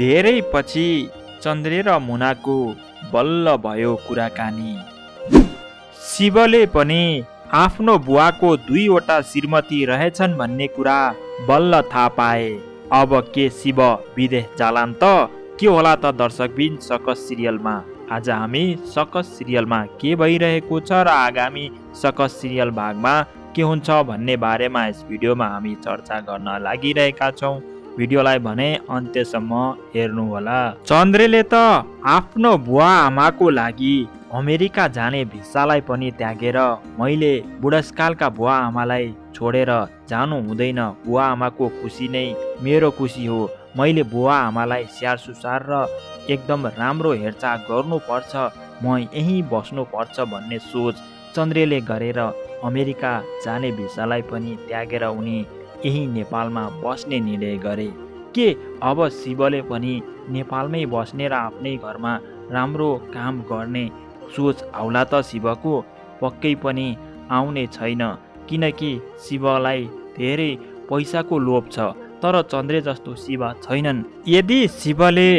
धेरै पछि चन्द्रे र मुनाको बल्ल भयो कुराकानी। शिवले पनि आफ्नो बुवाको 2वटा श्रीमती रहेछन् भन्ने कुरा बल्ल थाहा पाए। अब के शिव विदेश जालान् त? के होला त दर्शकबिन सकस सिरियलमा? आज हामी सकस सिरियलमा के भइरहेको छ र आगामी सकस सिरियल भागमा के हुन्छ भन्ने बारेमा यस भिडियोमा हामी चर्चा गर्न लागिरहेका छौँ। भिडियोलाई भने अन्त्यसम्म हेर्नुहोला। चन्द्रेले त आफ्नो बुवा आमाको लागि अमेरिका जाने भिसालाई पनि त्यागेर मैले बुढेसकालका बुवा आमालाई छोडेर जानु हुँदैन, बुवा आमाको खुसी नै मेरो खुसी हो, मैले बुवा आमालाई स्याहार सुसार र एकदम राम्रो हेरचाह गर्नुपर्छ, म यहीँ बस्नुपर्छ भन्ने सोच चन्द्रेले गरेर अमेरिका जाने भिसालाई पनि त्यागेर उनी यही नेपालमा बस्ने निर्णय गरे। के अब शिवले पनि नेपालमै बस्ने र आफ्नै घरमा राम्रो काम गर्ने सोच आउला त शिवको? पक्कै पनि आउने छैन, किनकि शिवलाई धेरै पैसाको लोभ छ, तर चन्द्रे जस्तो शिव छैनन्। यदि शिवले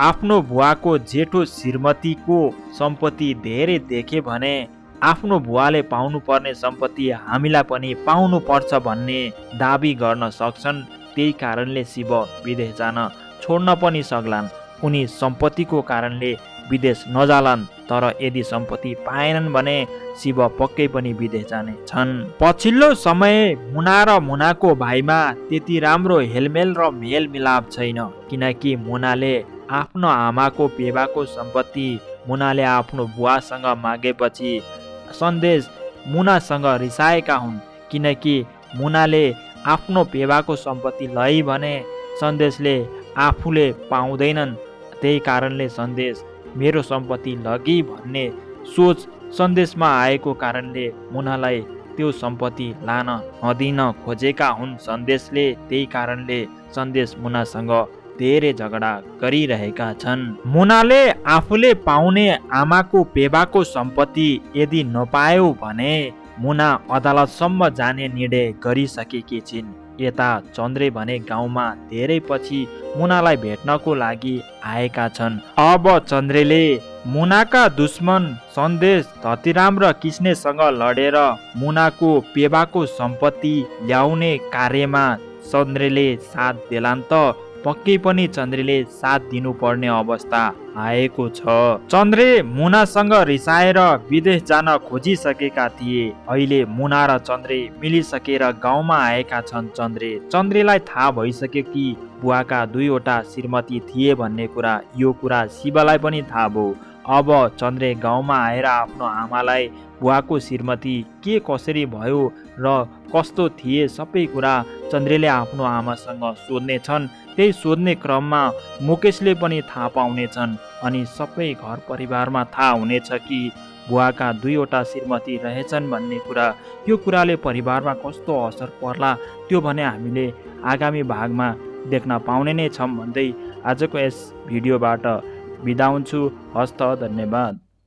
आफ्नो बुवाको जेठो श्रीमतीको सम्पत्ति धेरै देखे भने आफ्नो बुवाले पाउनुपर्ने सम्पत्ति हामीलाई पनि पाउनुपर्छ भन्ने दाबी गर्न सक्छन्। त्यही कारणले शिव विदेश जान छोड्न पनि सक्लान्। उनी सम्पत्तिको कारणले विदेश नजालान्, तर यदि सम्पत्ति पाएनन् भने शिव पक्कै पनि विदेश जाने छन्। पछिल्लो समय मुना र मुनाको भाइमा त्यति राम्रो हेलमेल र मेलमिलाप छैन, किनकि मुनाले आफ्नो आमाको पेवाको सम्पत्ति मुनाले आफ्नो बुवासँग मागेपछि सन्देश मुनासँग रिसाएका हुन्, किनकि मुनाले आफ्नो पेवाको सम्पत्ति लई भने सन्देशले आफूले पाउँदैनन्। त्यही कारणले सन्देश मेरो सम्पत्ति लगी भन्ने सोच सन्देशमा आएको कारणले मुनालाई त्यो सम्पत्ति लान नदिन खोजेका हुन् सन्देशले। त्यही कारणले सन्देश मुनासँग धेरै झगडा गरिरहेका छन्। मुनाले आफूले पाउने आमाको पेवाको सम्पत्ति यदि नपायो भने मुना अदालतसम्म जाने निर्णय गरिसकेकी छिन्। यता चन्द्रे भने गाउँमा धेरै पछि मुनालाई भेट्नको लागि आएका छन्। अब चन्द्रेले मुनाका दुश्मन सन्देश धतिराम र कृष्णसँग लडेर मुनाको पेवाको सम्पत्ति ल्याउने कार्यमा चन्द्रेले साथ देलान् त पक्कै पनि चन्द्रेले साथ दिनुपर्ने अवस्था आएको छ। चन्द्रे मुनासँग रिसाएर विदेश जान खोजिसकेका थिए। अहिले मुना र चन्द्रे मिलिसकेर गाउँमा आएका छन्। चन्द्रेलाई थाहा भइसक्यो कि बुवाका 2वटा श्रीमती थिए भन्ने कुरा। यो कुरा शिवलाई पनि थाहा भयो। अब चन्द्रे गाउँमा आएर आफ्नो आमालाई बुवाको श्रीमती के कसरी भयो र कस्तो थिए सबै कुरा चन्द्रेले आफ्नो आमासँग सोध्ने छन्। त्यही सोध्ने क्रममा मुकेशले पनि थाहा पाउनेछन् अनि सबै घर परिवारमा थाहा हुनेछ कि बुवाका 2वटा श्रीमती रहेछन् भन्ने कुरा। यो कुराले परिवारमा कस्तो असर पर्ला त्यो भने हामीले आगामी भागमा देख्न पाउने नै छौँ भन्दै आजको यस भिडियोबाट बिदा हुन्छु। हस्त, धन्यवाद।